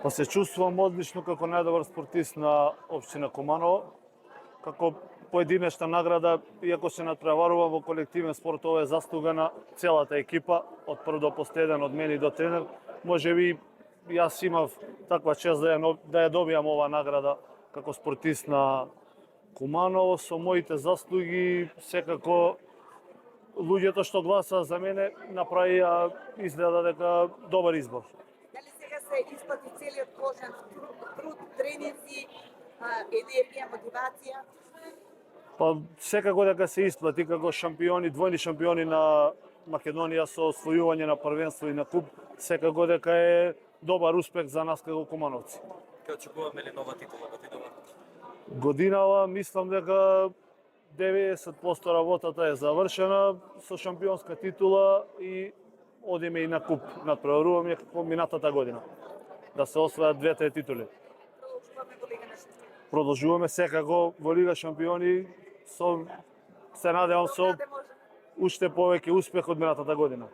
Па се чувствувам одлично како најдобар спортист на општина Куманово. Како поединечна награда, иако се натпреварува во колективен спорт, ова е заслуга на целата екипа, од прв до последен, од мене и до тренер. Можеби јас имав таква чест да ја добијам ова награда како спортист на Куманово со моите заслуги. Секако луѓето што гласа за мене направија изгледа дека добар избор. Дали сега се исплати целиот вложен труд, тренинзи, енергија, мотивација? Па секако дека се исплати како шампиони, двојни шампиони на Македонија со освојување на првенство и на куп, секако дека е добар успех за нас како кумановци. Ке очекуваме ли нова титула годинава? Годинава мислам дека 90% работата е завршена со шампионска титула и одиме и на куп. Надпреваруваме како минатата година да се освојат двете титули. Продолжуваме во Лига на шампиони. Продолжуваме секако во Лига шампиони се надевам со Да може. уште повеќе успех од минатата година.